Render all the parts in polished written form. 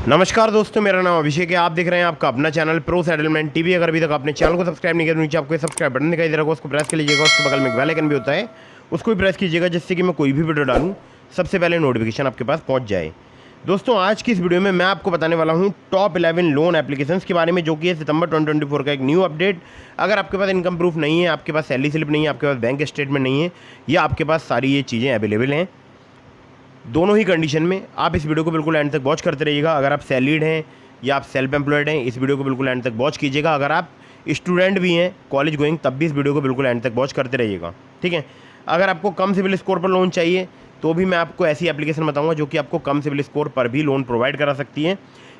नमस्कार दोस्तों, मेरा नाम अभिषेक है। आप देख रहे हैं आपका अपना चैनल प्रो सेटलमेंट टीवी। अगर अभी तक आपने चैनल को सब्सक्राइब नहीं किया तो नीचे आपको सब्सक्राइब बटन दिखाई दे रहा है, उसको प्रेस कर लीजिएगा। उसके बगल में एक बेल आइकन भी होता है, उसको भी प्रेस कीजिएगा, जिससे कि मैं कोई भी वीडियो डालूँ सबसे पहले नोटिफिकेशन आपके पास पहुँच जाए। दोस्तों, आज की इस वीडियो में मैं आपको बताने वाला हूँ टॉप 11 लोन एप्लीकेशंस के बारे में, जो कि है सितंबर 2024 का एक न्यू अपडेट। अगर आपके पास इनकम प्रूफ नहीं है, आपके पास सैलरी स्लिप नहीं है, आपके पास बैंक स्टेटमेंट नहीं है, या आपके पास सारी ये चीज़ें अवेलेबल हैं, दोनों ही कंडीशन में आप इस वीडियो को बिल्कुल एंड तक वॉच करते रहिएगा। अगर आप सैलरीड हैं या आप सेल्फ एम्प्लॉयड हैं, इस वीडियो को बिल्कुल एंड तक वॉच कीजिएगा। अगर आप स्टूडेंट भी हैं, कॉलेज गोइंग, तब भी इस वीडियो को बिल्कुल एंड तक वॉच करते रहिएगा, ठीक है। अगर आपको कम सिविल स्कोर पर लोन चाहिए तो भी मैं आपको ऐसी एप्लीकेशन बताऊंगा जो कि आपको कम सिविल स्कोर पर भी लोन प्रोवाइड करा सकती है।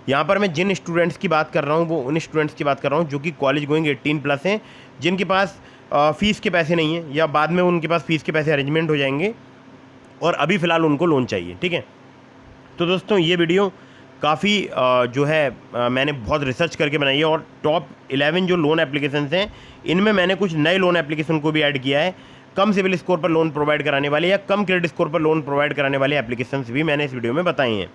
यहाँ पर मैं जिन स्टूडेंट्स की बात कर रहा हूँ वो उन स्टूडेंट्स की बात कर रहा हूँ जो कि कॉलेज गोइंग 18+ हैं, जिनके पास फ़ीस के पैसे नहीं हैं, या बाद में उनके पास फ़ीस के पैसे अरेंजमेंट हो जाएंगे और अभी फ़िलहाल उनको लोन चाहिए, ठीक है। तो दोस्तों, ये वीडियो काफ़ी जो है मैंने बहुत रिसर्च करके बनाई है, और टॉप 11 जो लोन एप्लीकेशंस हैं इनमें मैंने कुछ नए लोन एप्लीकेशन को भी ऐड किया है। कम सिविल स्कोर पर लोन प्रोवाइड कराने वाले या कम क्रेडिट स्कोर पर लोन प्रोवाइड कराने वाले एप्लीकेशंस भी मैंने इस वीडियो में बताए हैं।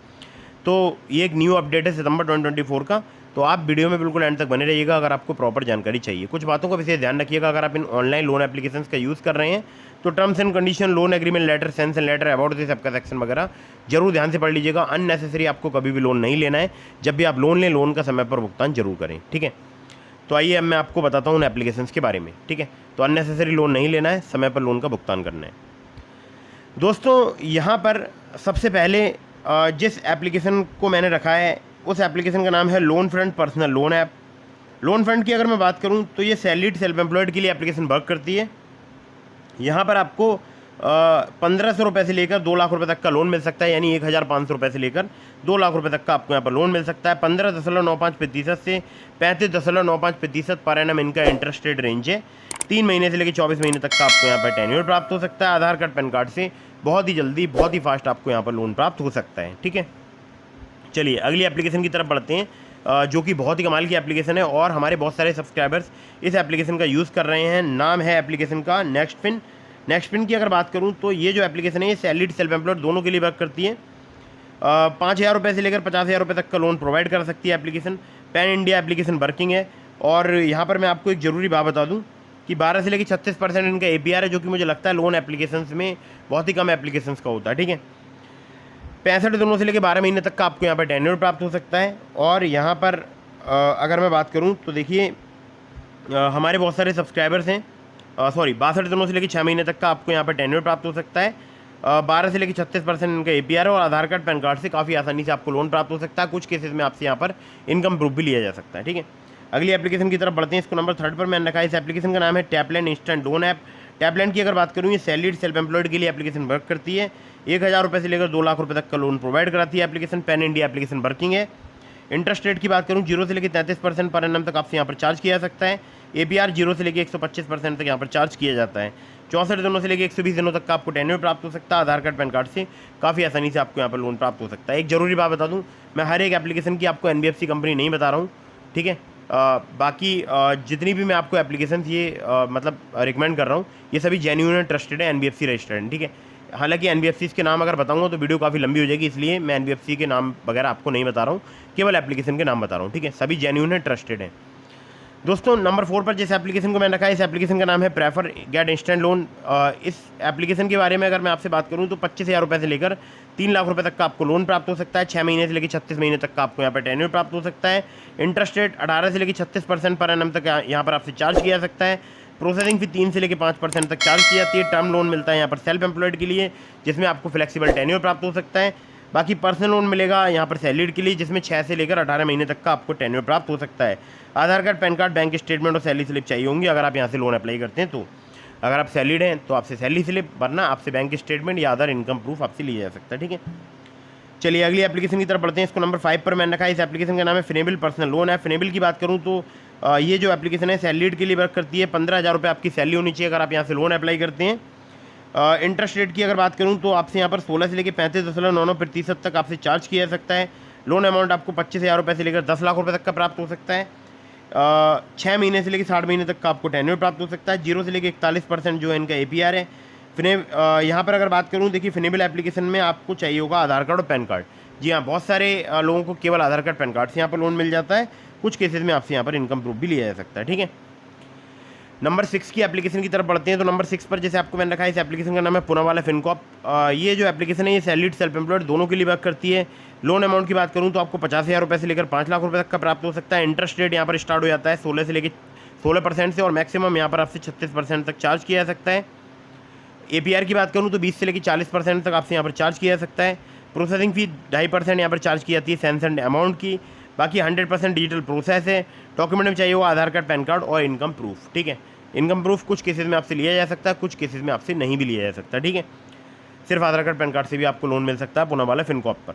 तो ये एक न्यू अपडेट है सितंबर 2024 का, तो आप वीडियो में बिल्कुल एंड तक बने रहिएगा अगर आपको प्रॉपर जानकारी चाहिए। कुछ बातों का विशेष ध्यान रखिएगा। अगर आप इन ऑनलाइन लोन एप्लीकेशंस का यूज़ कर रहे हैं तो terms and condition, loan agreement letter, sanction letter, about this सबका सेक्शन वगैरह जरूर ध्यान से पढ़ लीजिएगा। अननेसेसरी आपको कभी भी लोन नहीं लेना है। जब भी आप लोन लें, लोन का समय पर भुगतान जरूर करें, ठीक है। तो आइए अब मैं आपको बताता हूँ उन एप्लीकेशंस के बारे में, ठीक है। तो अननेसेसरी लोन नहीं लेना है, समय पर लोन का भुगतान करना है। दोस्तों, यहाँ पर सबसे पहले जिस एप्लीकेशन को मैंने रखा है उस एप्लीकेशन का नाम है loan front personal loan app. Loan front की अगर मैं बात करूँ तो ये सैलरीड सेल्फ एम्प्लॉयड के लिए एप्लीकेशन वर्क करती है। यहाँ पर आपको 1500 रुपये से लेकर 2 लाख रुपए तक का लोन मिल सकता है, यानी 1500 रुपये से लेकर 2 लाख रुपए तक का आपको यहाँ पर लोन मिल सकता है। 15.95% से 35.95% पर एनम इनका इंटरेस्ट रेट रेंज है। 3 महीने से लेकर 24 महीने तक का आपको यहाँ पर टेन्योर प्राप्त हो सकता है। आधार कार्ड, पैन कार्ड से बहुत ही जल्दी, बहुत ही फास्ट आपको यहाँ पर लोन प्राप्त हो सकता है, ठीक है। चलिए अगली एप्लीकेशन की तरफ बढ़ते हैं, जो कि बहुत ही कमाल की एप्लीकेशन है और हमारे बहुत सारे सब्सक्राइबर्स इस एप्लीकेशन का यूज़ कर रहे हैं। नाम है एप्लीकेशन का नेक्स्टपिन। नेक्स्टपिन की अगर बात करूं तो ये जो एप्लीकेशन है ये सैलरीड सेल्फ एम्प्लॉयड दोनों के लिए वर्क करती है। 5,000 रुपये से लेकर 50,000 रुपये तक का लोन प्रोवाइड कर सकती है application. Pan India application working है। और यहाँ पर मैं आपको एक ज़रूरी बात बता दूँ कि 12 से लेकर 36% इनका APR है, जो कि मुझे लगता है लोन एप्लीकेशंस में बहुत ही कम एप्लीकेशंस का होता है, ठीक है। 65 दिनों से लेकर 12 महीने तक का आपको यहाँ पर टेन्योर प्राप्त हो सकता है। और यहाँ पर अगर मैं बात करूँ तो देखिए हमारे बहुत सारे सब्सक्राइबर्स हैं, 62 दिनों से लेकर 6 महीने तक का आपको यहाँ पर टेन्योर प्राप्त हो सकता है। 12 से लेकर 36% इनका APR है, और आधार कार्ड, पैन कार्ड से काफ़ी आसानी से आपको लोन प्राप्त हो सकता है। कुछ केसेस में आपसे यहाँ पर इनकम प्रूफ भी लिया जा सकता है, ठीक है। अगली एप्लीकेशन की तरफ बढ़ते हैं। इसको नंबर 3 पर मैंने रखा है। इस एप्लीकेशन का नाम है टैपलैंड इंस्टेंट लोन ऐप। टैपलैंड की अगर बात करूँ, ये सैलरीड सेल्फ एम्प्लॉयड के लिए एप्लीकेशन वर्क करती है। 1,000 रुपये से लेकर 2 लाख रुपये तक का लोन प्रोवाइड कराती है application. Pan India application working है। इंटरेस्ट रेट की बात करूँ, 0 से लेकर 33% पर एनम तक आपसे यहाँ पर चार्ज किया जा सकता है। APR 0 से लेकर 125% तक यहाँ पर चार्ज किया जाता है। 64 दिनों से लेकर 120 दिनों तक का आपको टेन्योर प्राप्त हो सकता है। आधार कार्ड, पैन कार्ड से काफ़ी आसानी से आपको यहाँ पर लोन प्राप्त हो सकता है। एक ज़रूरी बात बता दूँ, मैं हर एक एप्लीकेशन की आपको NBFC कंपनी नहीं बता रहा हूँ, ठीक है। बाकी जितनी भी मैं आपको एप्लीकेशन ये मतलब रिकमेंड कर रहा हूँ, ये सभी जेन्युइन एंड ट्रस्टेड है, NBFC रजिस्टर्ड है, ठीक है। हालांकि NBFCs के नाम अगर बताऊंगा तो वीडियो काफ़ी लंबी हो जाएगी, इसलिए मैं NBFC के नाम वगैरह आपको नहीं बता रहा हूँ, केवल एप्लीकेशन के नाम बता रहा हूँ, ठीक है। सभी जेन्युइन है, ट्रस्टेड है। दोस्तों, नंबर 4 पर जिस एप्लीकेशन को मैंने रखा है, इस एप्लीकेशन का नाम है प्रेफर गेट इंस्टेंट लोन। इस एप्लीकेशन के बारे में अगर मैं आपसे बात करूं तो 25,000 रुपये से लेकर 3 लाख रुपए तक का आपको लोन प्राप्त हो सकता है। 6 महीने से लेकर 36 महीने तक का आपको यहाँ पर टेन्योर प्राप्त हो सकता है। इंटरेस्ट रेट 18 से लेकर 36% पर एनम तक यहाँ पर आपसे चार्ज किया जा सकता है। प्रोसेसिंग फी 3 से लेकर 5% तक चार्ज की जाती है। टर्म लोन मिलता है यहाँ पर सेल्फ एम्प्लॉयड के लिए, जिसमें आपको फ्लेक्सिबल टेन्योर प्राप्त हो सकता है। बाकी पर्सनल लोन मिलेगा यहाँ पर सैलरीड के लिए, जिसमें 6 से लेकर 18 महीने तक का आपको टेन्योर प्राप्त हो सकता है। Aadhaar card, PAN card, bank statement और सैलरी स्लिप चाहिए होंगी अगर आप यहाँ से लोन अप्लाई करते हैं। तो अगर आप सैलरीड हैं तो आपसे सैलरी स्लिप, वरना आपसे बैंक स्टेटमेंट या अदर इनकम प्रूफ आपसे लिया जा सकता है, ठीक है। चलिए अगली एप्लीकेशन की तरफ बढ़ते हैं। इसको नंबर 5 पर मैंने रखा है। इस एप्लीकेशन का नाम है फिनेबल पर्सनल लोन है। फिनेबल की बात करूँ तो ये जो एप्लीकेशन है सैलरीड के लिए वर्क करती है। 15,000 रुपये आपकी सैलरी होनी चाहिए अगर आप यहाँ से लोन अप्लाई करते हैं। इंटरेस्ट रेट की अगर बात करूं तो आपसे यहाँ पर 16 से लेकर 35.99% तक आपसे चार्ज किया जा सकता है। लोन अमाउंट आपको 25,000 रुपये से लेकर 10 लाख रुपये तक का प्राप्त हो सकता है। 6 महीने से लेकर 60 महीने तक का आपको टेन्योर प्राप्त हो सकता है। 0 से लेकर 41% जो है इनका APR है। यहाँ पर अगर बात करूँ, देखिए फिनेबल एप्लीकेशन में आपको चाहिए होगा आधार कार्ड और पैन कार्ड। जी हाँ, बहुत सारे लोगों को केवल आधार कार्ड पैन कार्ड से यहाँ पर लोन मिल जाता है। कुछ केसेस में आपसे यहाँ पर इनकम प्रूफ भी लिया जा सकता है, ठीक है। नंबर 6 की एप्लीकेशन की तरफ बढ़ते हैं। तो नंबर 6 पर जैसे आपको मैंने रखा है, इस एप्लीकेशन का नाम है पूनावाला फिनकॉर्प। ये जो एप्लीकेशन है ये सैलरीड सेल्फ एम्प्लॉयड दोनों के लिए वर्क करती है। लोन अमाउंट की बात करूँ तो आपको 50,000 रुपये से लेकर 5 लाख रुपये तक का प्राप्त हो सकता है। इंटरेस्ट रेट यहाँ पर स्टार्ट हो जाता है 16 से लेकर 16% से, और मैक्सिमम यहाँ पर आपसे 36% तक चार्ज किया जा सकता है। APR की बात करूँ तो 20 से लेकर 40% तक आपसे यहाँ पर चार्ज किया जा सकता है। प्रोसेसिंग फी 2.5% यहाँ पर चार्ज की जाती है सैंक्शन अमाउंट की। बाकी 100% डिजिटल प्रोसेस है। डॉक्यूमेंट में चाहिए वो आधार कार्ड, पैन कार्ड और इनकम प्रूफ, ठीक है। इनकम प्रूफ कुछ केसेस में आपसे लिया जा सकता है, कुछ केसेस में आपसे नहीं भी लिया जा सकता, ठीक है। सिर्फ आधार कार्ड, पैन कार्ड से भी आपको लोन मिल सकता है पूनावाला फिनकॉर्प पर।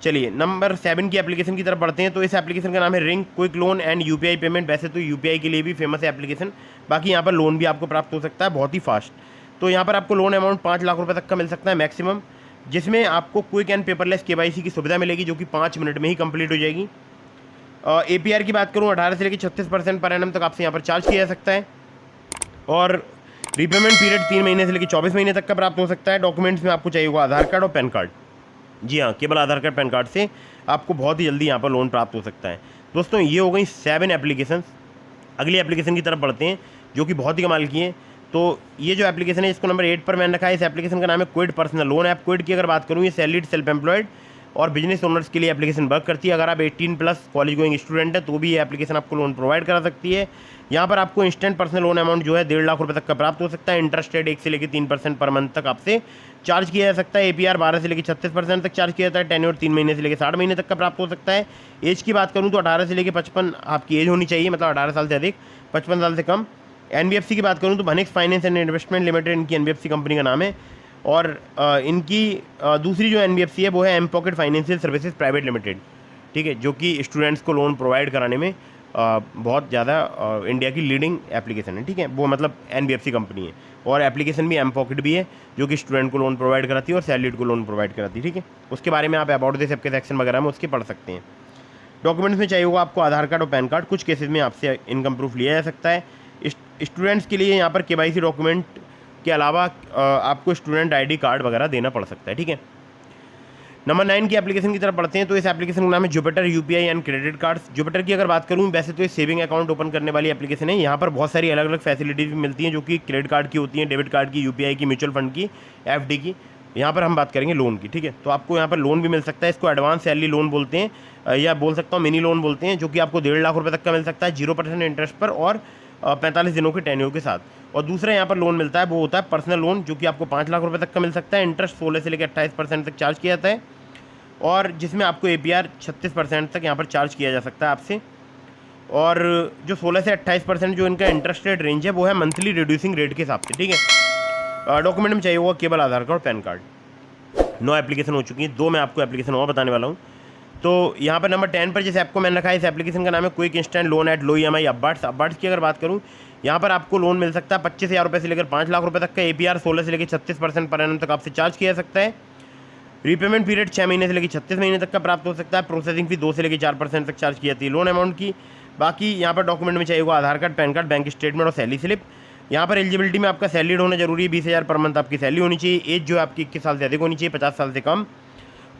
चलिए नंबर 7 की एप्लीकेशन की तरफ बढ़ते हैं। तो इस एप्लीकेशन का नाम है ring quick loan and UPI payment. वैसे तो UPI के लिए भी फेमस है एप्लीकेशन, बाकी यहाँ पर लोन भी आपको प्राप्त हो सकता है बहुत ही फास्ट। तो यहाँ पर आपको लोन अमाउंट 5 लाख रुपये तक का मिल सकता है मैक्सिमम, जिसमें आपको क्विक एंड पेपरलेस KYC की सुविधा मिलेगी जो कि 5 मिनट में ही कंप्लीट हो जाएगी। APR की बात करूँ 18 से लेकर 36% पर एनम तक आपसे यहाँ पर चार्ज किया जा सकता है, और रीपेमेंट पीरियड 3 महीने से लेकर 24 महीने तक का प्राप्त हो सकता है। डॉक्यूमेंट्स में आपको चाहिए होगा आधार कार्ड और पैन कार्ड। जी हाँ, केवल आधार कार्ड, पैन कार्ड से आपको बहुत ही जल्दी यहाँ पर लोन प्राप्त हो सकता है। दोस्तों ये हो गई 7 एप्लीकेशन। अगली एप्लीकेशन की तरफ बढ़ते हैं जो कि बहुत ही कमाल की है। तो ये जो एप्लीकेशन है इसको नंबर 8 पर मैंने रखा है। इस एप्लीकेशन का नाम है Quid personal loan app. Quid की अगर बात करूँ ये सैलरीड सेल्फ एम्प्लॉयड और बिजनेस ओनर्स के लिए एप्लीकेशन वर्क करती है। अगर आप 18+ कॉलेज गोइंग स्टूडेंट है तो भी ये एप्लीकेशन आपको लोन प्रोवाइड करा सकती है। यहाँ पर आपको इंस्टेंट पर्सनल लोन अमाउंट जो है 1.5 लाख रुपये तक का प्राप्त हो सकता है। इंटरेस्ट रेट 1 से लेकर 3% पर मंथ तक आपसे चार्ज किया जा सकता है। APR 12 से लेकर 36% तक चार्ज किया जाता है। टेन्योर 3 महीने से लेकर 60 महीने तक का प्राप्त हो सकता है। एज की बात करूँ तो 18 से लेकर 55 आपकी एज होनी चाहिए, मतलब 18 साल से अधिक, 55 साल से कम। NBFC की बात करूँ तो भनिक्स फाइनेंस एंड इन्वेस्टमेंट लिमिटेड इनकी NBFC कंपनी का नाम है, और इनकी दूसरी जो NBFC है वो है M Pocket Financial Services Private Limited, ठीक है, जो कि स्टूडेंट्स को लोन प्रोवाइड कराने में बहुत ज़्यादा इंडिया की लीडिंग एप्लीकेशन है, ठीक है। वो मतलब NBFC कंपनी है, और एप्लीकेशन भी एम पॉकेट भी है जो कि स्टूडेंट को लोन प्रोवाइड कराती है और सैलरीड को लोन प्रोवाइड कराती है, ठीक है। उसके बारे में आप अबाउट दिस ऐप के सेक्शन वगैरह में उसके पढ़ सकते हैं। डॉक्यूमेंट्स में चाहिए होगा आपको आधार कार्ड और पैन कार्ड। कुछ केसेस में आपसे इनकम प्रूफ लिया जा सकता है। स्टूडेंट्स के लिए यहाँ पर KYC डॉक्यूमेंट के अलावा आपको स्टूडेंट ID कार्ड वगैरह देना पड़ सकता है, ठीक है। नंबर 9 की एप्लीकेशन की तरफ बढ़ते हैं। तो इस एप्लीकेशन का नाम है Jupiter UPI and credit cards. Jupiter की अगर बात करूँ वैसे तो ये सेविंग अकाउंट ओपन करने वाली एप्लीकेशन है। यहाँ पर बहुत सारी अलग अलग फैसिलिटीज भी मिलती हैं जो कि क्रेडिट कार्ड की होती हैं, डेबिट कार्ड की, UPI की, म्यूचुअल फंड की, FD की। यहाँ पर हम बात करेंगे लोन की, ठीक है। तो आपको यहाँ पर लोन भी मिल सकता है। इसको एडवांस सैलरी लोन बोलते हैं, या बोल सकता हूँ मिनी लोन बोलते हैं, जो कि आपको 1.5 लाख रुपये तक का मिल सकता है 0% इंटरेस्ट पर और 45 दिनों के टेन्योर के साथ। और दूसरा यहाँ पर लोन मिलता है वो होता है पर्सनल लोन, जो कि आपको 5 लाख रुपये तक का मिल सकता है। इंटरेस्ट 16 से लेकर 28% तक चार्ज किया जाता है, और जिसमें आपको APR 36% तक यहाँ पर चार्ज किया जा सकता है आपसे। और जो 16 से 28% जो इनका इंटरेस्ट रेट रेंज है वो है मंथली रिड्यूसिंग रेट के हिसाब से, ठीक है। डॉक्यूमेंट में चाहिए होगा केवल आधार कार्ड और पैन कार्ड। 9 एप्लीकेशन हो चुकी हैं, 2 मैं आपको एप्लीकेशन और बताने वाला हूँ। तो यहाँ पर नंबर 10 पर जिस ऐप को मैंने रखा है, इस एप्लीकेशन का नाम है quick instant loan at low EMI अपबार्ट्स। अपबार्ट्स की अगर बात करूँ यहाँ पर आपको लोन मिल सकता है 25,000 रुपये से लेकर 5 लाख रुपये तक का। APR 16 से लेकर 36% पर एनम तक आपसे चार्ज किया जा सकता है। रीपेमेंट पीरियड 6 महीने से लेकर 36 महीने तक का प्राप्त हो सकता है। प्रोसेसिंग फी 2 से लेकर 4% तक चार्ज की जाती है लोन अमाउंट की। बाकी यहाँ पर डॉक्यूमेंट में चाहिए होगा Aadhaar card, PAN card, bank statement और सैलरी स्लिप। यहाँ पर एलिजिबिलिटी में आपका सैलरीड होना जरूरी है। 20,000 पर मंथ आपकी सैलरी होनी चाहिए। एज जो है आपकी 21 साल से अधिक होनी चाहिए, 50 साल से कम।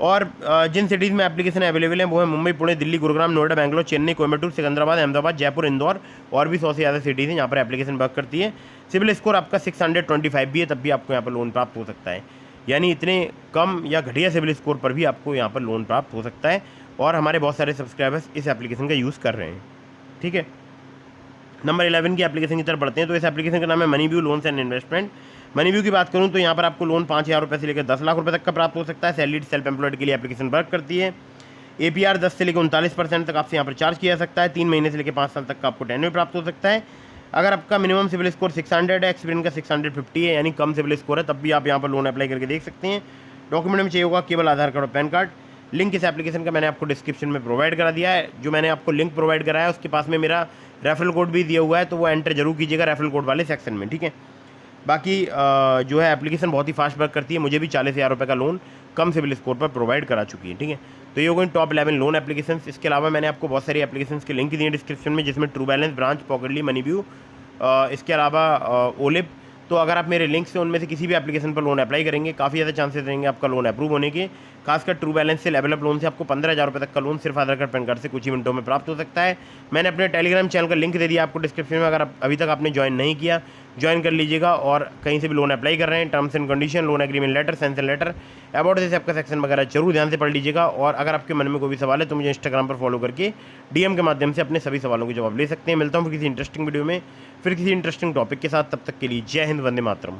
और जिन सिटीज़ में एप्लीकेशन अवेलेबल है वो है मुंबई, पुणे, दिल्ली, गुरुग्राम, नोएडा, बैंगलोर, चेन्नई, कोयम्बटूर, सिकंदराबाद, अहमदाबाद, जयपुर, इंदौर और भी 100 से ज़्यादा सिटीज़ हैं यहाँ पर एप्लीकेशन वर्क करती है। सिविल स्कोर आपका 625 भी है, तब भी आपको यहाँ पर लोन प्राप्त हो सकता है। यानी इतने कम या घटिया सिविल स्कोर पर भी आपको यहाँ पर लोन प्राप्त हो सकता है, और हमारे बहुत सारे सब्सक्राइबर्स इस एप्लीकेशन का यूज़ कर रहे हैं, ठीक है। नंबर 11 की एप्लीकेशन की तरफ बढ़ते हैं। तो इस एप्लीकेशन का नाम है MoneyView loans and investment. MoneyView की बात करूं तो यहाँ पर आपको लोन 5,000 रुपये से लेकर 10 लाख रुपये तक का प्राप्त हो सकता है। सैलरीड सेल्फ एम्प्लॉयड के लिए एप्लीकेशन वर्क करती है। APR 10 से लेकर 39% तक आपसे यहाँ पर चार्ज किया जा सकता है। 3 महीने से लेकर 5 साल तक का आपको टेन्योर प्राप्त हो सकता है। अगर आपका मिनिमम सिविल स्कोर 600 है, एक्सपीरियंस का 650 है, यानी कम सिविल स्कोर है, तब भी आप यहाँ पर लोन अप्लाई करके देख सकते हैं। डॉक्यूमेंट में चाहिए होगा केवल आधार कार्ड और पैन कार्ड। लिंक इस एप्लीकेशन का मैंने आपको डिस्क्रिप्शन में प्रोवाइड करा दिया है। जो मैंने आपको लिंक प्रोवाइड कराया है उसके पास में मेरा रेफरल कोड भी दिया हुआ है, तो वो एंटर जरूर कीजिएगा रेफरल कोड वाले सेक्शन में, ठीक है। बाकी जो है एप्लीकेशन बहुत ही फास्ट वर्क करती है। मुझे भी 40,000 रुपये का लोन कम सिविल स्कोर पर प्रोवाइड करा चुकी है, ठीक है। तो ये हो गई टॉप 11 लोन एप्लीकेशन। इसके अलावा मैंने आपको बहुत सारी एप्लीकेशन के लिंक दिए डिस्क्रिप्शन में, जिसमें ट्रू बैलेंस, ब्रांच, पॉकेटली, मनीव्यू, इसके अलावा ओलिप। तो अगर आप मेरे लिंक से उनमें से किसी भी एप्लीकेशन पर लोन अप्लाई करेंगे, काफ़ी ज़्यादा चांसेस रहेंगे आपका लोन अप्रूव होने के। खासकर ट्रू बैलेंस से, लेवल अप लोन से आपको 15,000 रुपये तक का लोन सिर्फ आधार कार्ड पैन कार्ड से कुछ ही मिनटों में प्राप्त हो सकता है। मैंने अपने टेलीग्राम चैनल का लिंक दे दिया आपको डिस्क्रिप्शन में, अगर अभी तक आपने ज्वाइन नहीं किया ज्वाइन कर लीजिएगा। और कहीं से भी लोन अप्लाई कर रहे हैं, terms and condition, loan agreement letter, sanction letter, about this आपका सेक्शन वगैरह जरूर ध्यान से पढ़ लीजिएगा। और अगर आपके मन में कोई भी सवाल है तो मुझे इंस्टाग्राम पर फॉलो करके DM के माध्यम से अपने सभी सवालों के जवाब ले सकते हैं। मिलता हूँ फिर किसी इंटरेस्टिंग वीडियो में, फिर किसी इंटरेस्टिंग टॉपिक के साथ। तब तक के लिए जय हिंद, वंदे मातरम।